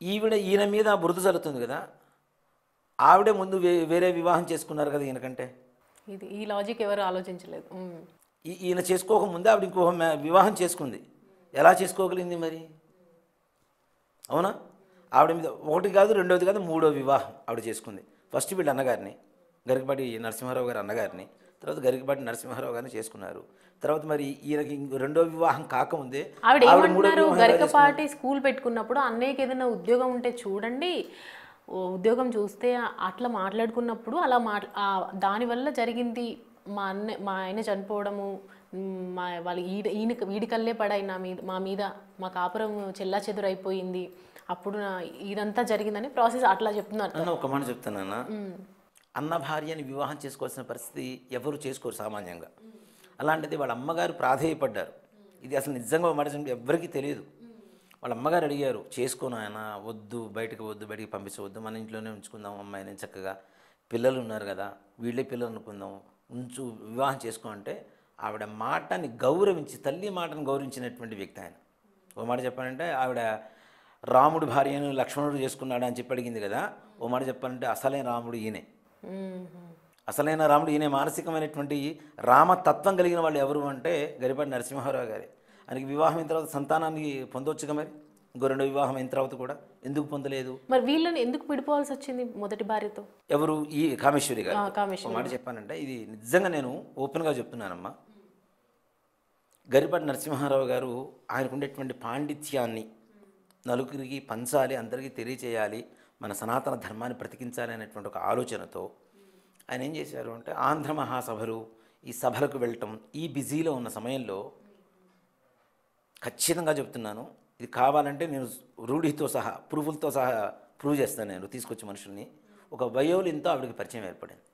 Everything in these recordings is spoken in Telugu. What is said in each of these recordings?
ఈయన మీద బురద జల్లుతుంది కదా, ఆవిడే ముందు వేరే వివాహం చేసుకున్నారు కదా ఈయనకంటే. ఇది ఈ లాజిక్ ఎవరు ఆలోచించలేదు. ఈయన చేసుకోకముందే ఆవిడ ఇంకొక వివాహం చేసుకుంది. ఎలా చేసుకోగలిగింది మరి? అవునా? ఆవిడ మీద ఒకటి కాదు, రెండోది కాదు, మూడో వివాహం ఆవిడ చేసుకుంది. ఫస్ట్ వీళ్ళ అన్నగారిని, గరికపాటి నరసింహారావు గారి అన్నగారిని, తర్వాత గరికపాటి నరసింహారావు గారిని చేసుకున్నారు. తర్వాత మరి ఈయనకి రెండో వివాహం కాకముందే ఆవిడ ఏమంటున్నారు, గరికపాటి స్కూల్ పెట్టుకున్నప్పుడు అన్నయ్యకి ఏదైనా ఉద్యోగం ఉంటే చూడండి, ఉద్యోగం చూస్తే అట్లా మాట్లాడుకున్నప్పుడు అలా దానివల్ల జరిగింది మా ఆయన చనిపోవడము, వాళ్ళు వీడికల్లే పడాయి మా మీద, మా కాపురం చెల్లా చెదురైపోయింది, అప్పుడు ఇదంతా జరిగిందని ప్రాసెస్ అట్లా చెప్తున్నారు. ఒక మాట చెప్తానన్నా, అన్న భార్యని వివాహం చేసుకోవాల్సిన పరిస్థితి ఎవరు చేసుకోరు సామాన్యంగా. అలాంటిది వాళ్ళ అమ్మగారు ప్రాధేయపడ్డారు. ఇది అసలు నిజంగా మాట ఎవరికీ తెలియదు. వాళ్ళ అమ్మగారు అడిగారు, చేసుకోను ఆయన, వద్దు, బయటికి పంపించవద్దు, మన ఇంట్లోనే ఉంచుకుందాం అమ్మాయిని, చక్కగా పిల్లలు ఉన్నారు కదా, వీళ్ళే పిల్లలు అనుకుందాం, వివాహం చేసుకో అంటే ఆవిడ మాటని గౌరవించి, తల్లి మాటను గౌరవించినటువంటి వ్యక్తి ఆయన. ఓ మాట చెప్పాలంటే ఆవిడ రాముడు భార్యను లక్ష్మణుడు చేసుకున్నాడు అని చెప్పి అడిగింది కదా, ఓ మాట చెప్పాలంటే అసలైన రాముడు ఈయనే. అసలైన రాముడు ఈయనే. మానసికమైనటువంటి రామతత్వం కలిగిన వాళ్ళు ఎవరు అంటే గరికపాటి నరసింహారావు గారే. ఆయనకి వివాహం అయిన తర్వాత సంతానాన్ని పొందవచ్చుగా మరి, ఇంకో రెండో వివాహం అయిన తర్వాత కూడా ఎందుకు పొందలేదు? మరి వీళ్ళని ఎందుకు విడిపోవాల్సి వచ్చింది మొదటి భార్యతో? ఎవరు? ఈ కామేశ్వరి గారు. ఒక మాట చెప్పానంటే ఇది నిజంగా నేను ఓపెన్గా చెప్తున్నానమ్మా. గరికపాటి నరసింహారావు గారు ఆయనకు ఉండేటువంటి పాండిత్యాన్ని నలుగురికి పంచాలి, అందరికీ తెలియచేయాలి, మన సనాతన ధర్మాన్ని బ్రతికించాలి అనేటువంటి ఒక ఆలోచనతో ఆయన ఏం చేశారు అంటే, ఆంధ్ర మహాసభలు, ఈ సభలకు వెళ్ళటం, ఈ బిజీలో ఉన్న సమయంలో ఖచ్చితంగా చెప్తున్నాను, ఇది కావాలంటే నేను రూఢితో సహా, ప్రూఫ్లతో సహా ప్రూవ్ చేస్తాను. నేను తీసుకొచ్చి మనుషుల్ని, ఒక వయోలిన్తో ఆవిడకి పరిచయం ఏర్పడింది.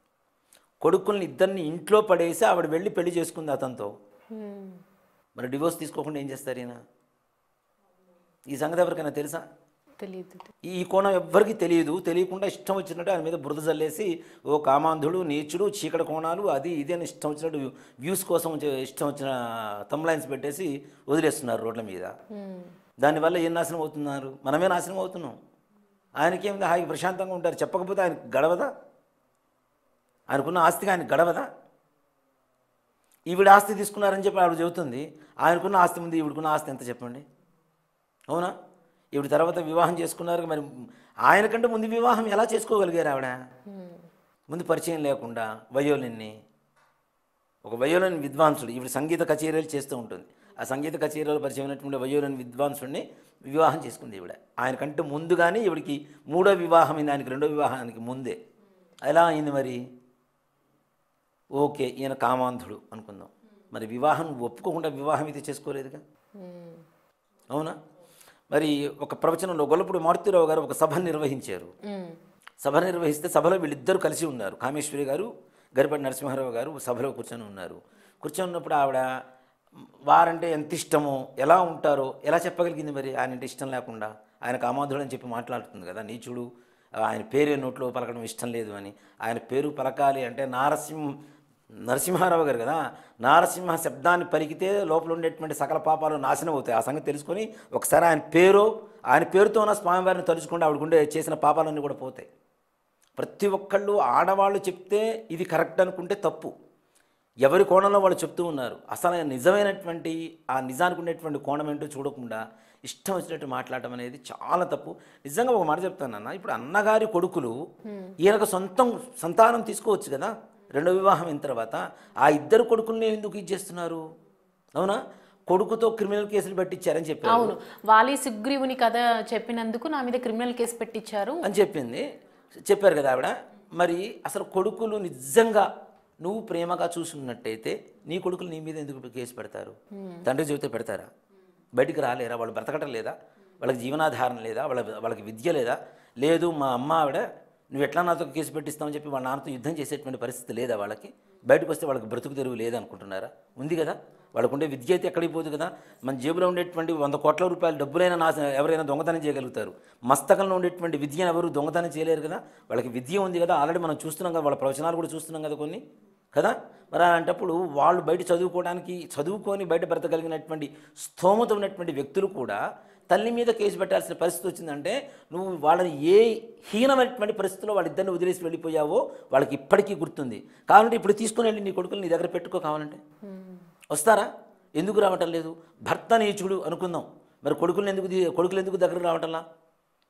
కొడుకుల్ని ఇద్దరిని ఇంట్లో పడేసి ఆవిడ వెళ్ళి పెళ్లి చేసుకుంది అతనితో. మరి డివోర్స్ తీసుకోకుండా ఏం చేస్తారు ఈయన? ఈ సంగతి ఎవరికైనా తెలుసా? తెలియదు. ఈ కోణం ఎవ్వరికీ తెలియదు. తెలియకుండా ఇష్టం వచ్చినట్టు ఆయన మీద బురద జల్లేసి, ఓ కామాంధుడు, నీచుడు, చీకటి కోణాలు, అది ఇది అని ఇష్టం వచ్చినట్టు వ్యూస్ కోసం ఇష్టం వచ్చిన థంబ్లైన్స్ పెట్టేసి వదిలేస్తున్నారు రోడ్ల మీద. దానివల్ల ఏం నాశనం అవుతున్నారు? మనమే నాశనం అవుతున్నాం. ఆయనకేం హాయిగా ప్రశాంతంగా ఉంటారు. చెప్పకపోతే ఆయనకు గడవదా? ఆయనకున్న ఆస్తిగా ఆయనకు గడవదా? ఈవిడ ఆస్తి తీసుకున్నారని చెప్పి ఆవిడ చెబుతుంది. ఆయనకున్న ఆస్తి ముందు ఈవిడకున్న ఆస్తి ఎంత చెప్పండి? అవునా? ఈవిడ తర్వాత వివాహం చేసుకున్నారు. మరి ఆయనకంటే ముందు వివాహం ఎలా చేసుకోగలిగారు ఆవిడ? ముందు పరిచయం లేకుండా వయోలిన్ని, ఒక వయోలిన్ విద్వాంసుడు, ఈవిడ సంగీత కచేరీలు చేస్తూ ఉంటుంది. ఆ సంగీత కచేరీలో పరిచయం అయినటువంటి వయోలిన్ విద్వాంసుడిని వివాహం చేసుకుంది ఈవిడ. ఆయనకంటే ముందుగానే ఈవిడికి మూడో వివాహం అయింది, ఆయనకి రెండో వివాహానికి ముందే. ఎలా అయింది మరి? ఓకే, ఈయన కామాంధుడు అనుకుందాం, మరి వివాహం ఒప్పుకోకుండా వివాహం అయితే చేసుకోలేదుగా. అవునా? మరి ఒక ప్రవచనంలో గొల్లపూడి మారుతీరావు గారు ఒక సభ నిర్వహించారు. సభ నిర్వహిస్తే సభలో వీళ్ళిద్దరూ కలిసి ఉన్నారు. కామేశ్వరి గారు, గరికపాటి నరసింహారావు గారు సభలో కూర్చొని ఉన్నారు. కూర్చొని ఉన్నప్పుడు ఆవిడ వారంటే ఎంత ఇష్టమో, ఎలా ఉంటారో ఎలా చెప్పగలిగింది మరి? ఆయన అంటే ఇష్టం లేకుండా, ఆయన కామాంధుడు అని చెప్పి మాట్లాడుతుంది కదా, నీచుడు, ఆయన పేరే నోట్లో పలకడం ఇష్టం లేదు అని. ఆయన పేరు పలకాలి అంటే నరసింహారావు గారు కదా, నారసింహ శబ్దాన్ని పలికితే లోపల ఉండేటువంటి సకల పాపాలు నాశనం అవుతాయి. ఆ సంగతి తెలుసుకొని ఒకసారి ఆయన పేరుతో ఉన్న స్వామివారిని తలుచుకుంటే ఆవిడకుండే చేసిన పాపాలన్నీ కూడా పోతాయి. ప్రతి ఒక్కళ్ళు ఆడవాళ్ళు చెప్తే ఇది కరెక్ట్ అనుకుంటే తప్పు. ఎవరి కోణంలో వాళ్ళు చెప్తూ ఉన్నారు. అసలు నిజమైనటువంటి ఆ నిజానికి ఉండేటువంటి కోణం ఏంటో చూడకుండా ఇష్టం వచ్చినట్టు మాట్లాడటం అనేది చాలా తప్పు. నిజంగా ఒక మాట చెప్తానన్నా, ఇప్పుడు అన్నగారి కొడుకులు ఈయనకు సంతానం తీసుకోవచ్చు కదా రెండో వివాహం అయిన తర్వాత. ఆ ఇద్దరు కొడుకుల్ని ఎందుకు ఇచ్చేస్తున్నారు? అవునా? కొడుకుతో క్రిమినల్ కేసులు పెట్టించారని చెప్పారు. అవును, వాలి సుగ్రీవుని కథ చెప్పినందుకు నా మీద క్రిమినల్ కేసు పెట్టించారు అని చెప్పారు కదా ఆవిడ. మరి అసలు కొడుకులు నిజంగా నువ్వు ప్రేమగా చూసుకున్నట్టయితే నీ కొడుకులు నీ మీద ఎందుకు కేసు పెడతారు? తండ్రి చెబితే పెడతారా? బయటికి రాలేరా? వాళ్ళు బ్రతకటం లేదా? వాళ్ళకి జీవనాధారం లేదా? వాళ్ళకి విద్య లేదా? లేదు, మా అమ్మ ఆవిడ నువ్వు ఎట్లా నాతో కేసు పెట్టిస్తామని చెప్పి వాళ్ళ నాన్నతో యుద్ధం చేసేటువంటి పరిస్థితి లేదా వాళ్ళకి? బయటకు వస్తే వాళ్ళకి బ్రతుకు తెరువు లేదనుకుంటున్నారా? ఉంది కదా. వాళ్ళకు ఉండే విద్య అయితే ఎక్కడికి పోదు కదా. మన జేబులో ఉండేటువంటి 100 కోట్ల రూపాయల డబ్బులైనా ఎవరైనా దొంగతనం చేయగలుగుతారు. మస్తకంలో ఉండేటువంటి విద్యను ఎవరు దొంగతనం చేయలేరు కదా. వాళ్ళకి విద్య ఉంది కదా, ఆల్రెడీ మనం చూస్తున్నాం కదా, వాళ్ళ ప్రవచనాలు కూడా చూస్తున్నాం కదా కొన్ని కదా. మరి అలాంటప్పుడు వాళ్ళు బయట చదువుకొని బయట బ్రతకగలిగినటువంటి స్తోమత ఉన్నటువంటి వ్యక్తులు కూడా తల్లి మీద కేసు పెట్టాల్సిన పరిస్థితి వచ్చిందంటే నువ్వు వాళ్ళని ఏ హీనమైనటువంటి పరిస్థితుల్లో వాళ్ళిద్దరిని వదిలేసి వెళ్ళిపోయావో వాళ్ళకి ఇప్పటికీ గుర్తుంది. కావాలంటే ఇప్పుడు తీసుకుని వెళ్ళి నీ కొడుకులు నీ దగ్గర పెట్టుకో కావాలంటే. వస్తారా? ఎందుకు రావటం లేదు? భర్త నీచుడు అనుకుందాం, మరి కొడుకులు ఎందుకు దగ్గర రావటంలా?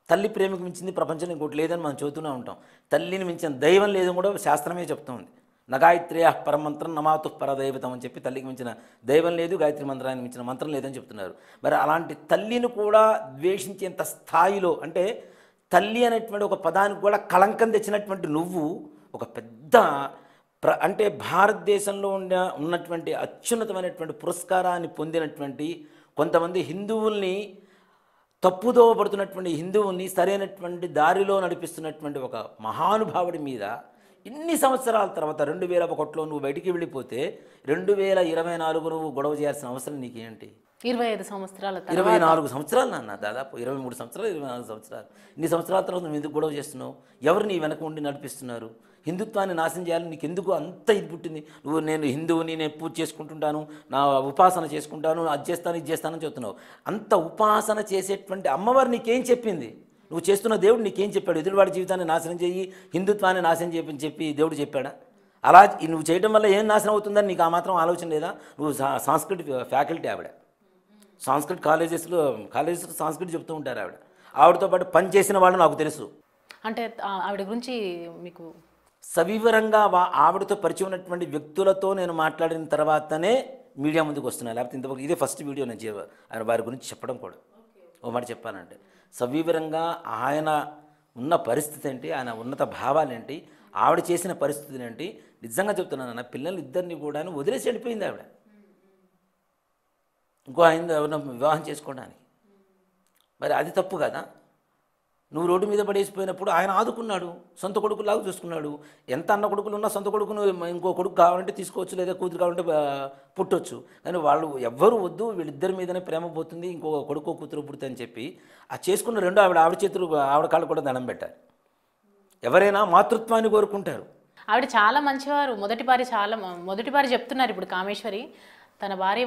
తల్లి ప్రేమకు మించింది ప్రపంచంలో ఇంకోటి లేదని మనం చెబుతూనే ఉంటాం. తల్లిని మించిన దైవం లేదని కూడా శాస్త్రమే చెప్తుంది. నగాయత్రేయ పరమంత్రం నమాతు పరదైవతం అని చెప్పి తల్లికి మించిన దైవం లేదు, గాయత్రి మంత్రానికి మించిన మంత్రం లేదని చెప్తున్నారు. మరి అలాంటి తల్లిని కూడా ద్వేషించేంత స్థాయిలో, అంటే తల్లి అనేటువంటి ఒక పదానికి కూడా కళంకం తెచ్చినటువంటి నువ్వు ఒక పెద్ద అంటే భారతదేశంలో ఉన్నటువంటి అత్యున్నతమైనటువంటి పురస్కారాన్ని పొందినటువంటి కొంతమంది హిందువుల్ని, తప్పుదోవ పడుతున్నటువంటి హిందువుల్ని సరైనటువంటి దారిలో నడిపిస్తున్నటువంటి ఒక మహానుభావుడి మీద ఇన్ని సంవత్సరాల తర్వాత 2001లో నువ్వు బయటికి వెళ్ళిపోతే 2024 నువ్వు గొడవ చేయాల్సిన అవసరం నీకేంటి? 25 సంవత్సరాల 24 సంవత్సరాలు నాన్న, దాదాపు 23 సంవత్సరాలు 24 సంవత్సరాలు. ఇన్ని సంవత్సరాల తర్వాత నువ్వు ఎందుకు గొడవ చేస్తున్నావు? ఎవరు నీ వెనక ఉండి నడిపిస్తున్నారు? హిందుత్వాన్ని నాశనం చేయాలని నీకు ఎందుకు అంత ఇది పుట్టింది? నువ్వు నేను హిందువుని, నేను పూజ చేసుకుంటుంటాను, నా ఉపాసన చేసుకుంటాను, అది చేస్తాను ఇది చేస్తానని చెప్తున్నావు. అంత ఉపాసన చేసేటువంటి అమ్మవారు నీకేం చెప్పింది? నువ్వు చేస్తున్న దేవుడు నీకేం చెప్పాడు? ఎదురువాడి జీవితాన్ని నాశనం చేయి, హిందుత్వాన్ని నాశనం చేయని చెప్పి దేవుడు చెప్పాడా? అలా నువ్వు చేయడం వల్ల ఏం నాశనం అవుతుందని నీకు ఆ మాత్రం ఆలోచన లేదా? నువ్వు సాంస్కృతిక ఫ్యాకల్టీ ఆవిడ, కాలేజెస్లో సాంస్కృతి చెప్తూ ఉంటారు ఆవిడ. ఆవిడతో పాటు పని చేసిన వాళ్ళు నాకు తెలుసు. అంటే ఆవిడ గురించి మీకు సవివరంగా ఆవిడతో పరిచయం ఉన్నటువంటి వ్యక్తులతో నేను మాట్లాడిన తర్వాతనే మీడియా ముందుకు వస్తున్నాను. లేకపోతే ఇంతవరకు ఇదే ఫస్ట్ వీడియో నేను వారి గురించి చెప్పడం కూడా. ఓ మాట చెప్పానంటే సవివరంగా ఆయన ఉన్న పరిస్థితి ఏంటి, ఆయన ఉన్నత భావాలు ఏంటి, ఆవిడ చేసిన పరిస్థితులు ఏంటి, నిజంగా చెప్తున్నాను. నా పిల్లలు ఇద్దరిని కూడా వదిలేసి వెళ్ళిపోయింది ఆవిడ ఇంకో ఆయన ఎవరిన వివాహం చేసుకోవడానికి. మరి అది తప్పు కదా? నువ్వు రోడ్డు మీద పడేసిపోయినప్పుడు ఆయన ఆదుకున్నాడు, సొంత కొడుకులాగా చూసుకున్నాడు. ఎంత అన్న కొడుకులు ఉన్నా సొంత కొడుకును ఇంకో కొడుకు కావాలంటే తీసుకోవచ్చు, లేదా కూతురు కావాలంటే పుట్టొచ్చు. కానీ వాళ్ళు ఎవ్వరూ వద్దు, వీళ్ళిద్దరి మీదనే ప్రేమ పోతుంది, ఇంకో కొడుకో కూతురు పుడుతుంది అని చెప్పి ఆ చేసుకున్న రెండు ఆవిడ చేతులు ఆవిడ కాళ్ళు కూడా దండం పెట్టారు. ఎవరైనా మాతృత్వాన్ని కోరుకుంటారు. ఆవిడ చాలా మంచివారు. మొదటి భార్య చెప్తున్నారు ఇప్పుడు కామేశ్వరి, తన భార్య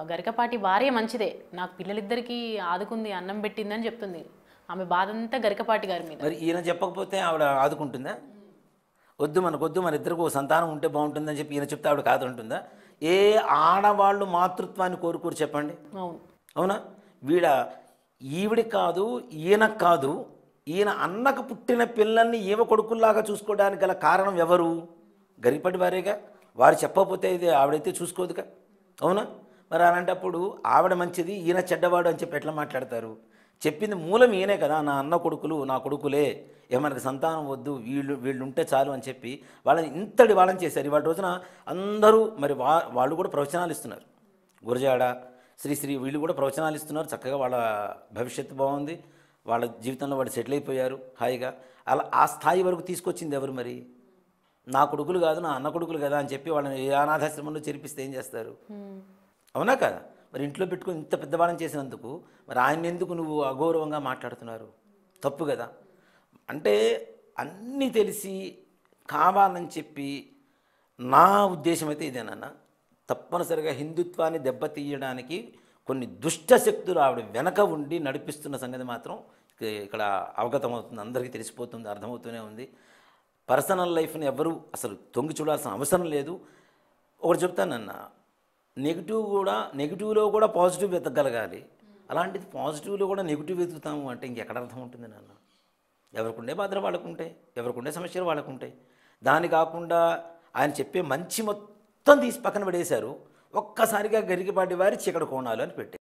గరికపాటి భార్య మంచిదే, నాకు పిల్లలిద్దరికీ ఆదుకుంది, అన్నం పెట్టిందని చెప్తుంది. ఆమె బాధ అంతా గరికపాటి గారి మీద. మరి ఈయన చెప్పకపోతే ఆవిడ ఆదుకుంటుందా? మనకొద్దు, మన ఇద్దరికి సంతానం ఉంటే బాగుంటుందని చెప్పి ఈయన చెప్తే ఆవిడ కాదంటుందా? ఏ ఆడవాళ్ళు మాతృత్వాన్ని కోరుకోరు చెప్పండి? అవునా? ఈవిడి కాదు, ఈయన కాదు, ఈయన అన్నకు పుట్టిన పిల్లల్ని ఈవ కొడుకుల్లాగా చూసుకోవడానికి గల కారణం ఎవరు? గరికపాటి వారేగా. వారు చెప్పకపోతే ఇది ఆవిడైతే చూసుకోదుగా. అవునా? మరి అలాంటప్పుడు ఆవిడ మంచిది, ఈయన చెడ్డవాడు అని చెప్పి ఎట్లా మాట్లాడతారు? చెప్పింది మూలం ఈయనే కదా. నా అన్న కొడుకులు నా కొడుకులే, మనకి సంతానం వద్దు, వీళ్ళు ఉంటే చాలు అని చెప్పి వాళ్ళని చేశారు. ఇవాళ రోజున అందరూ మరి వాళ్ళు కూడా ప్రవచనాలు ఇస్తున్నారు. గురజాడ, శ్రీశ్రీ వీళ్ళు కూడా ప్రవచనాలు ఇస్తున్నారు. చక్కగా వాళ్ళ భవిష్యత్తు బాగుంది, వాళ్ళ జీవితంలో వాళ్ళు సెటిల్ అయిపోయారు హాయిగా. అలా ఆ స్థాయి వరకు తీసుకొచ్చింది ఎవరు? మరి నా కొడుకులు కాదు, నా అన్న కొడుకులు కదా అని చెప్పి వాళ్ళని అనాథాశ్రమంలో చేర్పిస్తే ఏం చేస్తారు? అవునా కదా? మరి ఇంట్లో పెట్టుకుని ఇంత పెద్దవాళ్ళని చేసినందుకు మరి ఆయన ఎందుకు నువ్వు అగౌరవంగా మాట్లాడుతున్నారు? తప్పు కదా. అంటే అన్నీ తెలిసి కావాలని చెప్పి నా ఉద్దేశం అయితే ఇదేనన్నా, తప్పనిసరిగా హిందుత్వాన్ని దెబ్బతీయడానికి కొన్ని దుష్ట శక్తులు ఆవిడ వెనక ఉండి నడిపిస్తున్న సంగతి మాత్రం ఇక్కడ అవగతమవుతుంది, అందరికీ తెలిసిపోతుంది, అర్థమవుతూనే ఉంది. పర్సనల్ లైఫ్ని ఎవరు అసలు తొంగి చూడాల్సిన అవసరం లేదు. ఒకటి చెప్తానన్నా, నెగిటివ్లో కూడా పాజిటివ్ వెతకగలగాలి. అలాంటిది పాజిటివ్లో కూడా నెగిటివ్ వెతుకుతాము అంటే ఇంకెక్కడ అర్థం ఉంటుంది నాన్న? ఎవరికుండే బాధలు వాళ్ళకుంటాయి, ఎవరికుండే సమస్యలు వాళ్ళకుంటాయి. దాని కాకుండా ఆయన చెప్పే మంచి మొత్తం తీసి పక్కన పడేశారు. ఒక్కసారిగా గరికపాటి వారి చీకటి కోణాలు అని పెట్టారు.